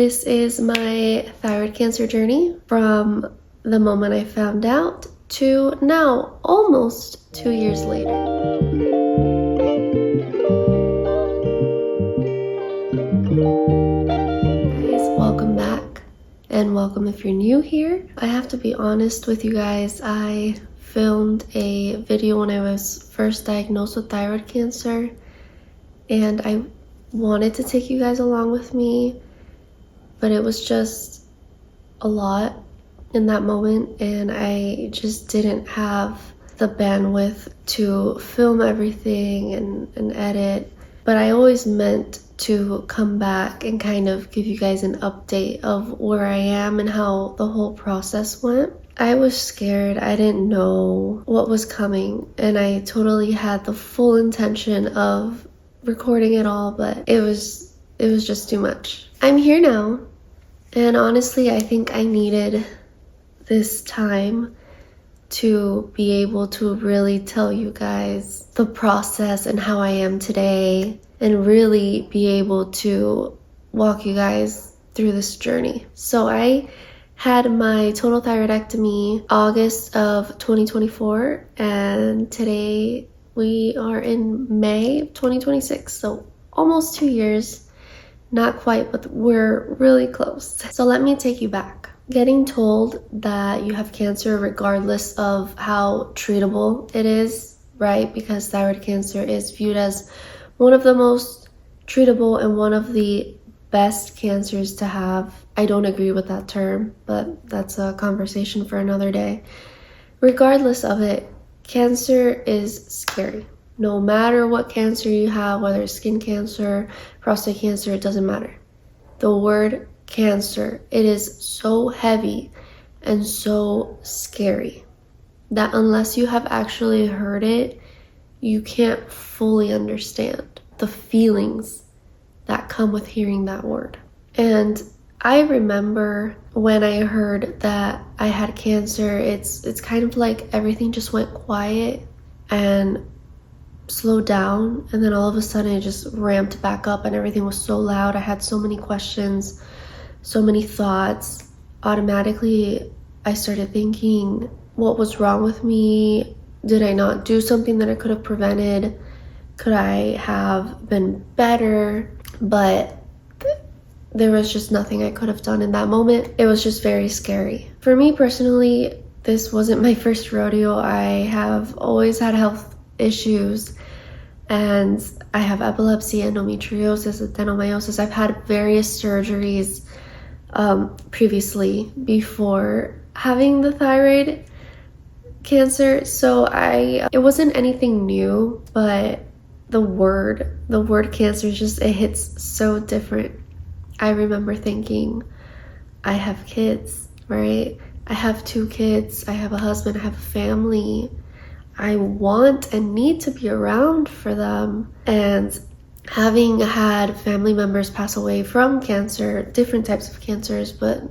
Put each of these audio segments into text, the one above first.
This is my thyroid cancer journey from the moment I found out to now, almost 2 years later. Guys, welcome back, and welcome if you're new here. I have to be honest with you guys, I filmed a video when I was first diagnosed with thyroid cancer, and I wanted to take you guys along with me, but it was just a lot in that moment, and I just didn't have the bandwidth to film everything and edit. But I always meant to come back and kind of give you guys an update of where I am and how the whole process went. I was scared. I didn't know what was coming, and I totally had the full intention of recording it all, but it was just too much. I'm here now, and honestly, I think I needed this time to be able to really tell you guys the process and how I am today, and really be able to walk you guys through this journey. So I had my total thyroidectomy August of 2024, and today we are in May 2026, so almost 2 years. Not quite, but we're really close. So let me take you back. Getting told that you have cancer regardless of how treatable it is, right? Because thyroid cancer is viewed as one of the most treatable and one of the best cancers to have. I don't agree with that term, but that's a conversation for another day. Regardless of it, cancer is scary. No matter what cancer you have, whether it's skin cancer, prostate cancer, it doesn't matter. The word cancer, it is so heavy and so scary that unless you have actually heard it, you can't fully understand the feelings that come with hearing that word. And I remember when I heard that I had cancer, it's kind of like everything just went quiet and slowed down, and then all of a sudden it just ramped back up, and everything was so loud. I had so many questions, so many thoughts. Automatically I started thinking, what was wrong with me? Did I not do something that I could have prevented? Could I have been better? But there was just nothing I could have done in that moment. It was just very scary. For me personally, this wasn't my first rodeo. I have always had health issues, and I have epilepsy, endometriosis, adenomyosis. I've had various surgeries previously before having the thyroid cancer, so it wasn't anything new, but the word cancer it hits so different. I remember thinking, I have kids, right? I have 2 kids, I have a husband, I have a family. I want and need to be around for them. And having had family members pass away from cancer, different types of cancers, but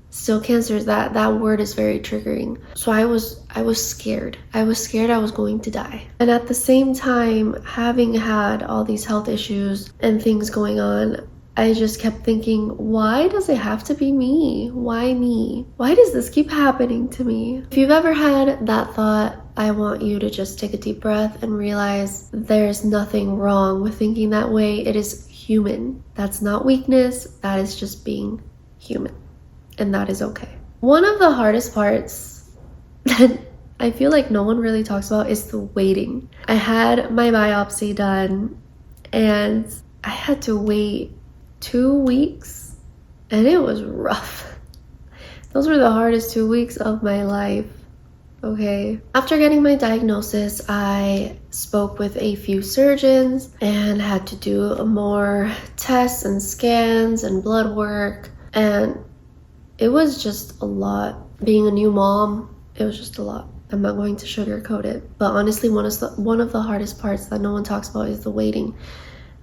still cancers, that word is very triggering. So I was scared. I was scared I was going to die. And at the same time, having had all these health issues and things going on, I just kept thinking, why does it have to be me? Why me? Why does this keep happening to me? If you've ever had that thought, I want you to just take a deep breath and realize there's nothing wrong with thinking that way. It is human. That's not weakness. That is just being human. And that is okay. One of the hardest parts that I feel like no one really talks about is the waiting. I had my biopsy done, and I had to wait 2 weeks, and it was rough. Those were the hardest 2 weeks of my life. Okay. After getting my diagnosis, I spoke with a few surgeons and had to do more tests and scans and blood work, and it was just a lot. Being a new mom, it was just a lot. I'm not going to sugarcoat it, but honestly, one of the hardest parts that no one talks about is the waiting.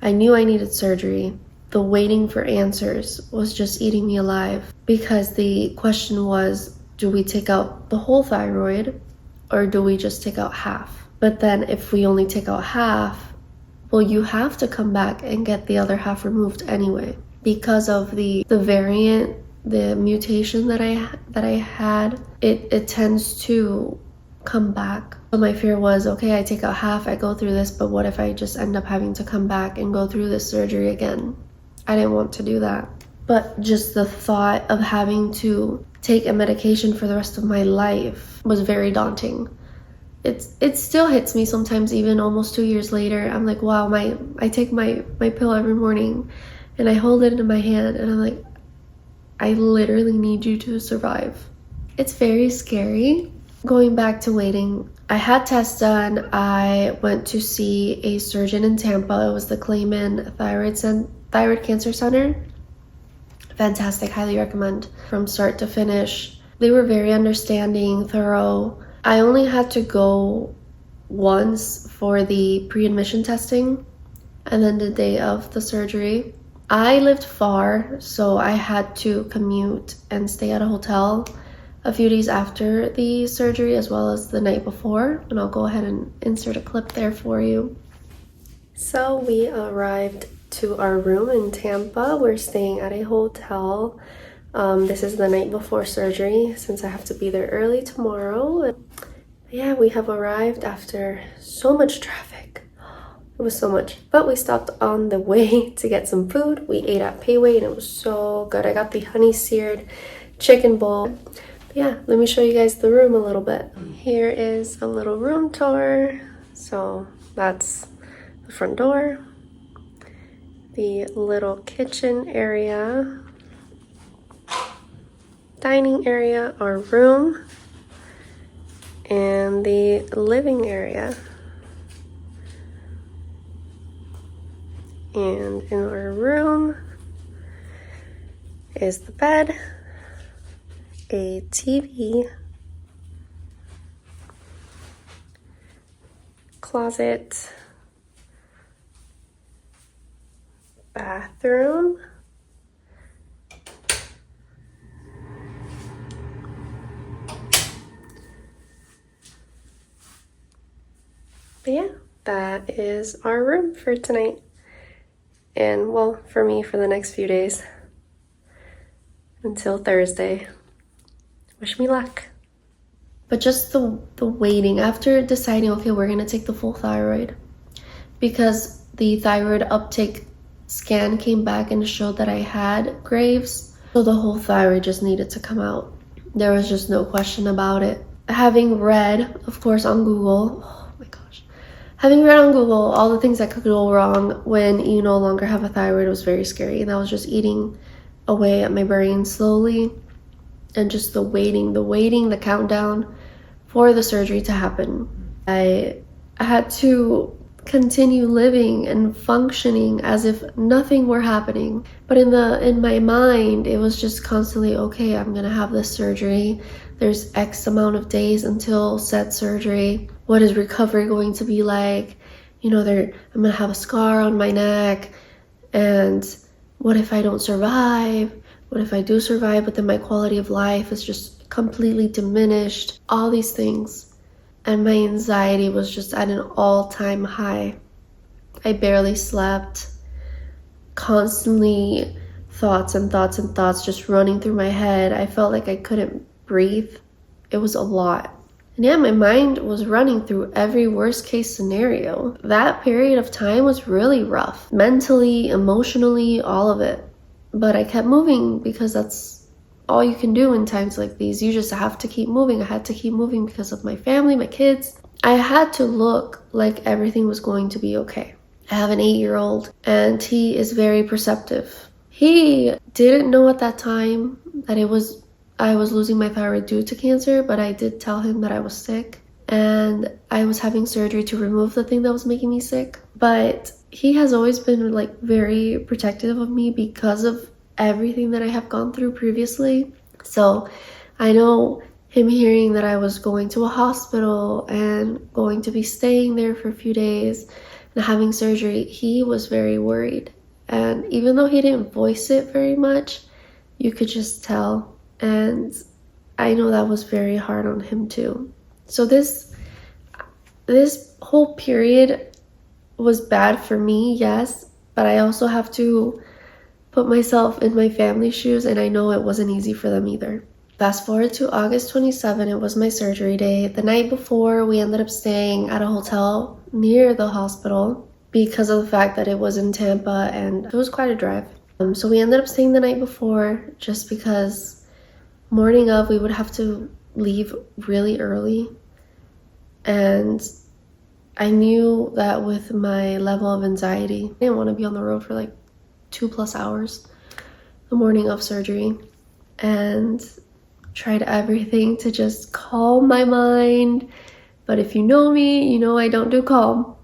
I knew I needed surgery. The waiting for answers was just eating me alive, because the question was, do we take out the whole thyroid or do we just take out half? But then if we only take out half, well, you have to come back and get the other half removed anyway, because of the variant, the mutation that I had, it tends to come back. So my fear was, okay, I take out half, I go through this, but what if I just end up having to come back and go through this surgery again? I didn't want to do that. But just the thought of having to take a medication for the rest of my life was very daunting. It still hits me sometimes, even almost 2 years later. I'm like, wow, I take my pill every morning and I hold it in my hand and I'm like, I literally need you to survive. It's very scary. Going back to waiting, I had tests done. I went to see a surgeon in Tampa. It was the Clayman Thyroid Cancer Center. Fantastic, highly recommend. From start to finish, they were very understanding, thorough. I only had to go once for the pre-admission testing and then the day of the surgery. I lived far, so I had to commute and stay at a hotel a few days after the surgery as well as the night before, and I'll go ahead and insert a clip there for you. So we arrived to our room in Tampa. We're staying at a hotel. This is the night before surgery since I have to be there early tomorrow. Yeah, we have arrived after so much traffic. It was so much, but we stopped on the way to get some food. We ate at Payway and it was so good. I got the honey seared chicken bowl. But yeah, let me show you guys the room a little bit. Here is a little room tour. So that's the front door, the little kitchen area, dining area, our room, and the living area. And in our room is the bed, a TV, closet, bathroom, but yeah, that is our room for tonight. And well, for me, for the next few days until Thursday. Wish me luck. But just the waiting after deciding, okay, we're gonna take the full thyroid, because the thyroid uptake scan came back and showed that I had Graves, so the whole thyroid just needed to come out. There was just no question about it. Having read, of course, on Google, having read on Google all the things that could go wrong when you no longer have a thyroid was very scary. And that was just eating away at my brain slowly. And just the waiting, the countdown for the surgery to happen. I had to continue living and functioning as if nothing were happening. But in my mind, it was just constantly, okay, I'm gonna have this surgery. There's X amount of days until said surgery. What is recovery going to be like? You know, I'm gonna have a scar on my neck. And what if I don't survive? What if I do survive, but then my quality of life is just completely diminished? All these things. And my anxiety was just at an all-time high. I barely slept. Constantly thoughts and thoughts and thoughts just running through my head. I felt like I couldn't breathe. It was a lot. And yeah, my mind was running through every worst case scenario. That period of time was really rough. Mentally, emotionally, all of it. But I kept moving because that's all you can do in times like these. You just have to keep moving. I had to keep moving because of my family, my kids. I had to look like everything was going to be okay. I have an 8-year-old and he is very perceptive. He didn't know at that time that I was losing my thyroid due to cancer, but I did tell him that I was sick and I was having surgery to remove the thing that was making me sick. But he has always been like very protective of me because of everything that I have gone through previously. So I know him hearing that I was going to a hospital and going to be staying there for a few days and having surgery, he was very worried. And even though he didn't voice it very much, you could just tell. And I know that was very hard on him too. So this whole period was bad for me, yes, but I also have to put myself in my family's shoes, and I know it wasn't easy for them either. Fast forward to August 27, it was my surgery day. The night before, we ended up staying at a hotel near the hospital because of the fact that it was in Tampa and it was quite a drive. So we ended up staying the night before just because morning of we would have to leave really early. And I knew that with my level of anxiety, I didn't want to be on the road for like 2+ hours the morning of surgery, and tried everything to just calm my mind. But if you know me, you know I don't do calm.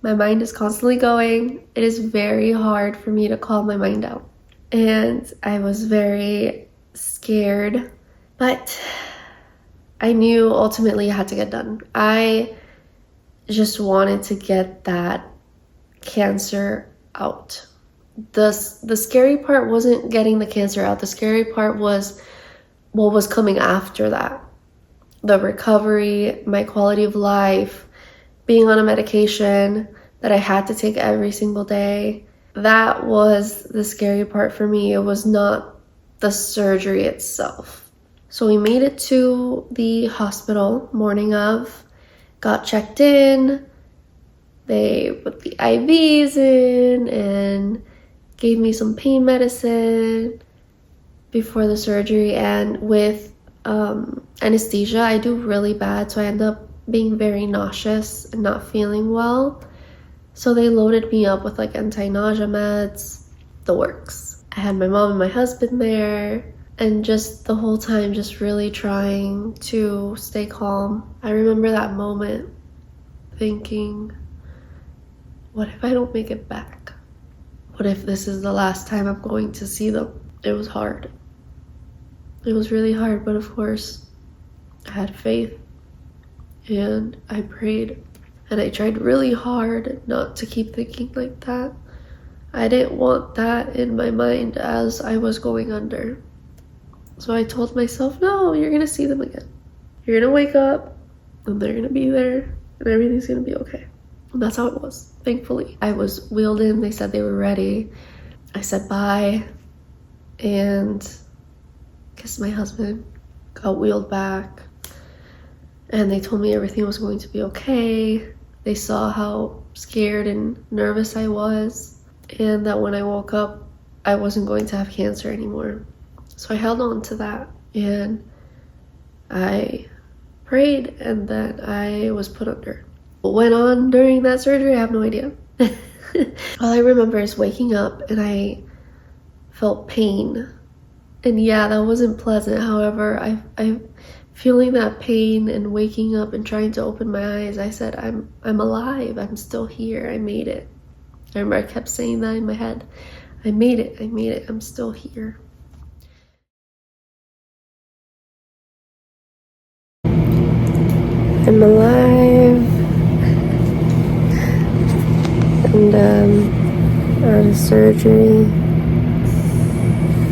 My mind is constantly going. It is very hard for me to calm my mind down. And I was very scared, but I knew ultimately it had to get done. I just wanted to get that cancer out. The scary part wasn't getting the cancer out. The scary part was what was coming after that. The recovery, my quality of life, being on a medication that I had to take every single day. That was the scary part for me. It was not the surgery itself. So we made it to the hospital morning of, got checked in. They put the IVs in and gave me some pain medicine before the surgery. And with anesthesia, I do really bad, so I end up being very nauseous and not feeling well. So they loaded me up with like anti-nausea meds, the works. I had my mom and my husband there, and just the whole time just really trying to stay calm. I remember that moment thinking, what if I don't make it back? What if this is the last time I'm going to see them? It was hard. It was really hard, but of course, I had faith and I prayed. And I tried really hard not to keep thinking like that. I didn't want that in my mind as I was going under. So I told myself, no, you're gonna see them again. You're gonna wake up and they're gonna be there and everything's gonna be okay. And that's how it was, thankfully. I was wheeled in, they said they were ready. I said bye and kissed my husband, got wheeled back, and they told me everything was going to be okay. They saw how scared and nervous I was, and that when I woke up, I wasn't going to have cancer anymore. So I held on to that, and I prayed, and then I was put under. What went on during that surgery, I have no idea. All I remember is waking up, and I felt pain. And yeah, that wasn't pleasant. However, I feeling that pain and waking up and trying to open my eyes, I said, I'm alive. I'm still here. I made it. I remember I kept saying that in my head. I made it. I made it. I'm still here. I'm alive. And out of surgery.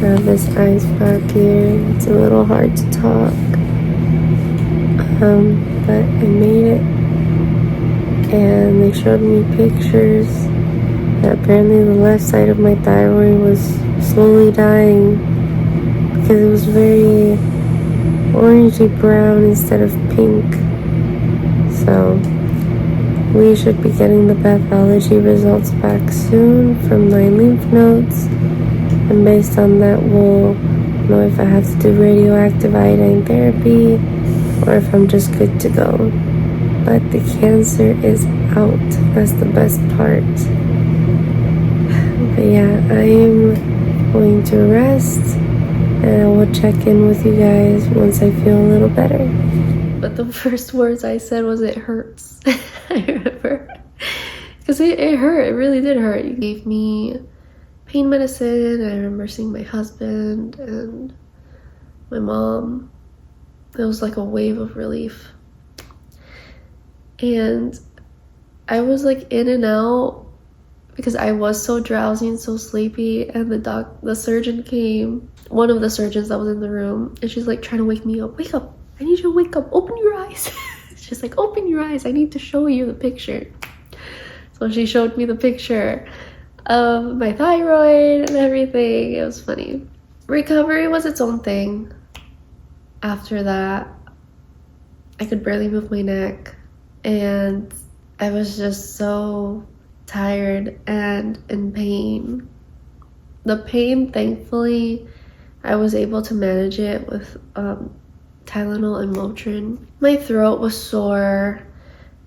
I have this ice pack here. It's a little hard to talk. But I made it, and they showed me pictures that apparently the left side of my thyroid was slowly dying because it was very orangey brown instead of pink. So we should be getting the pathology results back soon from my lymph nodes, and based on that we'll know if I have to do radioactive iodine therapy or if I'm just good to go. But the cancer is out. That's the best part. But yeah, I am going to rest, and I will check in with you guys once I feel a little better. But the first words I said was, it hurts. I remember. Because it hurt. It really did hurt. You gave me pain medicine. I remember seeing my husband and my mom. It was like a wave of relief. And I was like in and out because I was so drowsy and so sleepy, and the surgeon came, one of the surgeons that was in the room, and she's like trying to wake me up. Wake up, I need you to wake up, open your eyes. She's like, open your eyes, I need to show you the picture. So she showed me the picture of my thyroid and everything. It was funny. Recovery was its own thing. After that, I could barely move my neck, and I was just so tired and in pain. The pain, thankfully, I was able to manage it with Tylenol and Motrin. My throat was sore.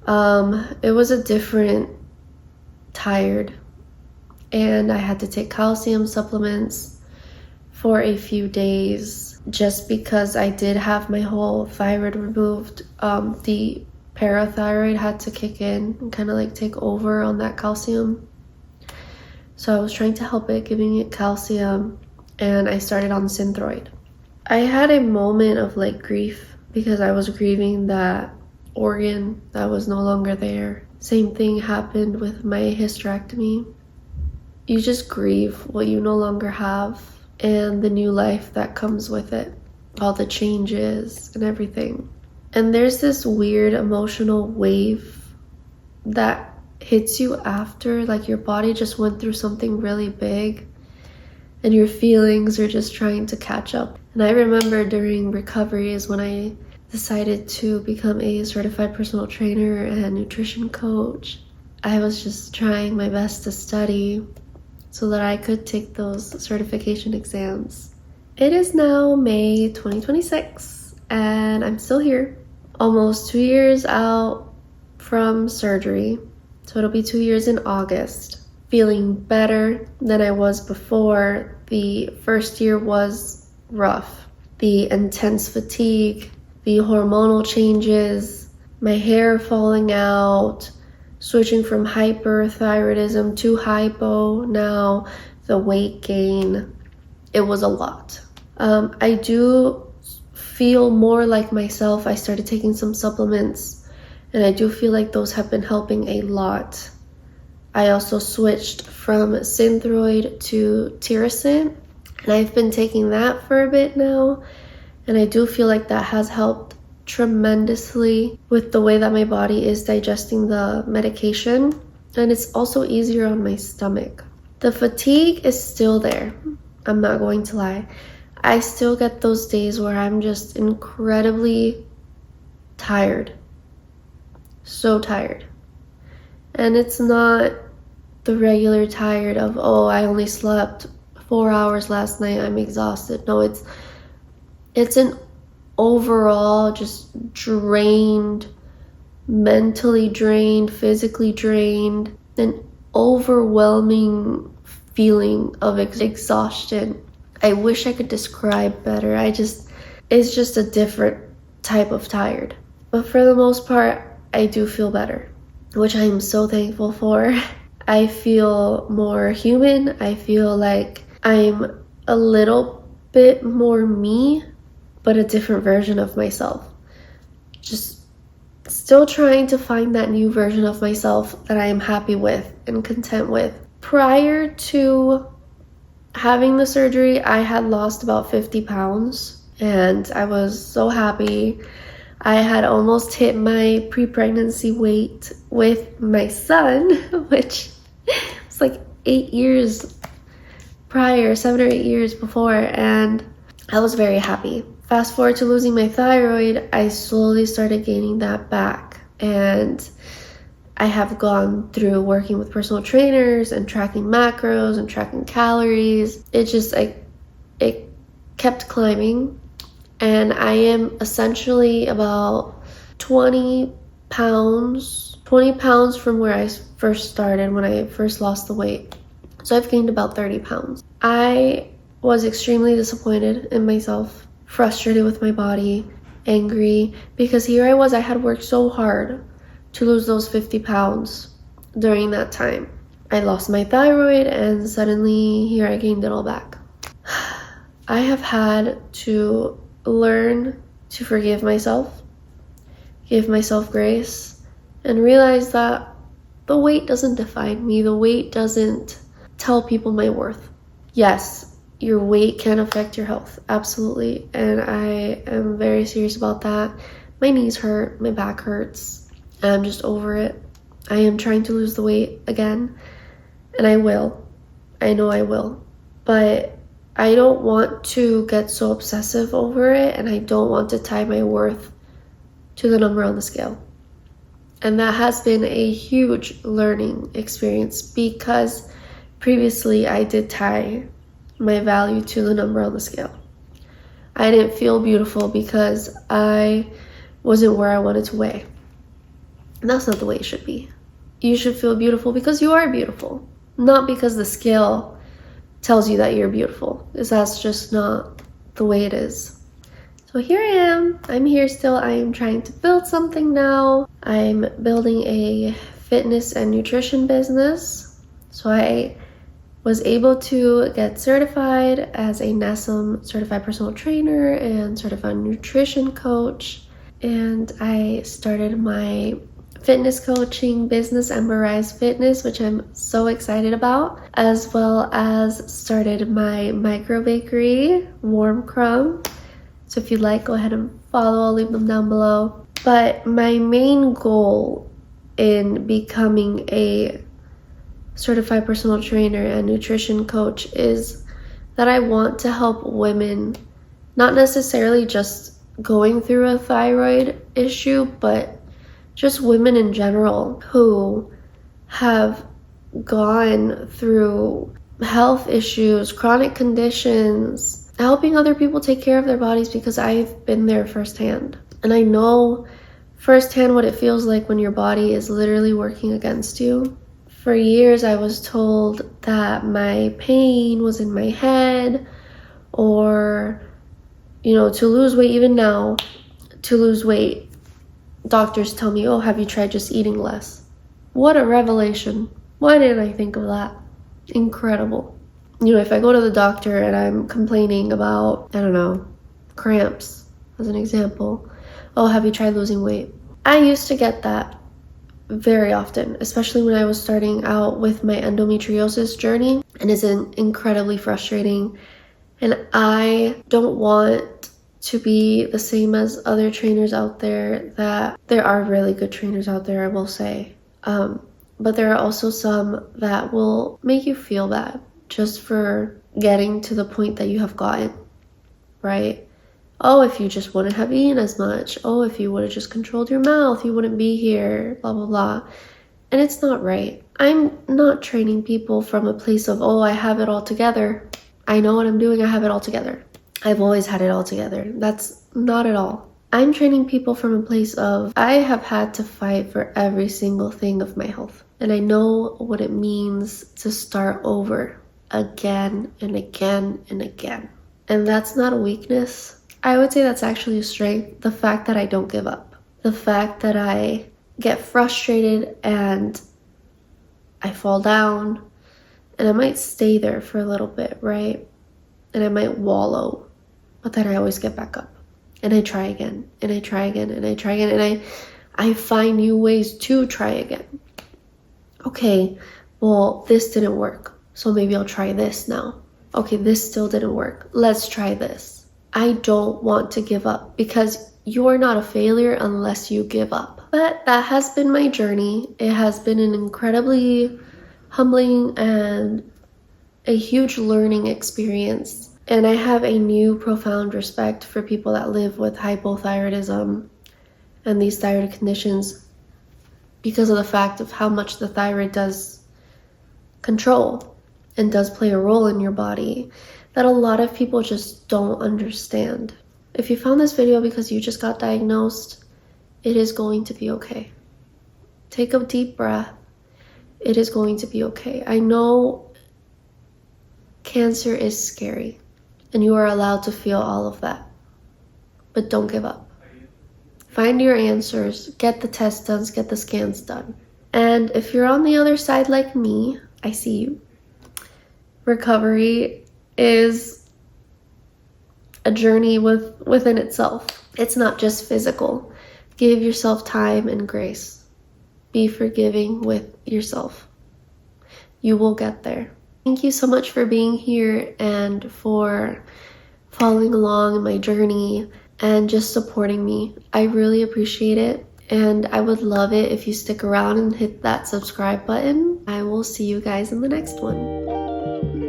It was a different tired, and I had to take calcium supplements for a few days just because I did have my whole thyroid removed. The parathyroid had to kick in and kind of like take over on that calcium. So I was trying to help it, giving it calcium, and I started on Synthroid. I had a moment of like grief because I was grieving that organ that was no longer there. Same thing happened with my hysterectomy. You just grieve what you no longer have and the new life that comes with it, all the changes and everything. And there's this weird emotional wave that hits you after, like your body just went through something really big and your feelings are just trying to catch up. And I remember during recovery is when I decided to become a certified personal trainer and nutrition coach. I was just trying my best to study so that I could take those certification exams. It is now May 2026 and I'm still here, almost 2 years out from surgery. So it'll be 2 years in August. Feeling better than I was before. The first year was rough. The intense fatigue, the hormonal changes, my hair falling out, switching from hyperthyroidism to hypo, now the weight gain. It was a lot. I do feel more like myself. I started taking some supplements and I do feel like those have been helping a lot. I also switched from Synthroid to Tirosint, and I've been taking that for a bit now, and I do feel like that has helped tremendously with the way that my body is digesting the medication, and it's also easier on my stomach. The fatigue is still there, I'm not going to lie. I still get those days where I'm just incredibly tired, so tired. And it's not the regular tired of, oh, I only slept 4 hours last night, I'm exhausted. No, it's an overall just drained, mentally drained, physically drained, an overwhelming feeling of exhaustion. I wish I could describe better. It's just a different type of tired. But for the most part, I do feel better, which I am so thankful for. I feel more human. I feel like I'm a little bit more me, but a different version of myself. Just still trying to find that new version of myself that I am happy with and content with. Prior to having the surgery, I had lost about 50 pounds and I was so happy. I had almost hit my pre-pregnancy weight with my son, which was like 8 years prior, 7 or 8 years before, and I was very happy. Fast forward to losing my thyroid, I slowly started gaining that back, and I have gone through working with personal trainers and tracking macros and tracking calories. It kept climbing, and I am essentially about 20 pounds from where I first started when I first lost the weight. So I've gained about 30 pounds. I was extremely disappointed in myself, frustrated with my body, angry, because here I had worked so hard to lose those 50 pounds during that time. I lost my thyroid and suddenly here I gained it all back. I have had to learn to forgive myself, give myself grace, and realize that the weight doesn't define me. The weight doesn't tell people my worth. Yes, your weight can affect your health, absolutely, and I am very serious about that. My knees hurt, my back hurts, and I'm just over it. I am trying to lose the weight again, and I will. I know I will. But I don't want to get so obsessive over it, and I don't want to tie my worth to the number on the scale. And that has been a huge learning experience, because previously I did tie my value to the number on the scale. I didn't feel beautiful because I wasn't where I wanted to weigh. And that's not the way it should be. You should feel beautiful because you are beautiful, not because the scale tells you that you're beautiful, because that's just not the way it is. So here I am. I'm here still. I am trying to build something now. I'm building a fitness and nutrition business. So I was able to get certified as a NASM certified personal trainer and certified nutrition coach. And I started my fitness coaching business, Ember Rise Fitness, which I'm so excited about, as well as started my micro bakery, Warm Crumb. So if you'd like, go ahead and follow. I'll leave them down below. But my main goal in becoming a certified personal trainer and nutrition coach is that I want to help women, not necessarily just going through a thyroid issue, but just women in general who have gone through health issues, chronic conditions, helping other people take care of their bodies, because I've been there firsthand. And I know firsthand what it feels like when your body is literally working against you. For years, I was told that my pain was in my head, or, to lose weight. Even now, to lose weight, doctors tell me, oh, have you tried just eating less? What a revelation. Why didn't I think of that? Incredible. If I go to the doctor and I'm complaining about, cramps, as an example, oh, have you tried losing weight? I used to get that very often, especially when I was starting out with my endometriosis journey, and it's incredibly frustrating. And I don't want to be the same as other trainers out there. That there are really good trainers out there, I will say, but there are also some that will make you feel bad just for getting to the point that you have gotten, right? Oh, if you just wouldn't have eaten as much. Oh, if you would have just controlled your mouth, you wouldn't be here, blah, blah, blah. And it's not right. I'm not training people from a place of, oh, I have it all together. I know what I'm doing. I have it all together. I've always had it all together. That's not at all. I'm training people from a place of, I have had to fight for every single thing of my health. And I know what it means to start over again and again and again. And that's not a weakness. I would say that's actually a strength. The fact that I don't give up. The fact that I get frustrated and I fall down, and I might stay there for a little bit, right? And I might wallow, but then I always get back up. And I try again, and I try again, and I try again, and I find new ways to try again. Okay, well, this didn't work, so maybe I'll try this now. Okay, this still didn't work. Let's try this. I don't want to give up, because you're not a failure unless you give up. But that has been my journey. It has been an incredibly humbling and a huge learning experience. And I have a new profound respect for people that live with hypothyroidism and these thyroid conditions, because of the fact of how much the thyroid does control and does play a role in your body, that a lot of people just don't understand. If you found this video because you just got diagnosed, it is going to be okay. Take a deep breath. It is going to be okay. I know cancer is scary, and you are allowed to feel all of that, but don't give up. Find your answers, get the tests done, get the scans done. And if you're on the other side like me, I see you. Recovery is a journey within itself. It's not just physical. Give yourself time and grace. Be forgiving with yourself. You will get there. Thank you so much for being here and for following along in my journey and just supporting me. I really appreciate it, and I would love it if you stick around and hit that subscribe button. I will see you guys in the next one.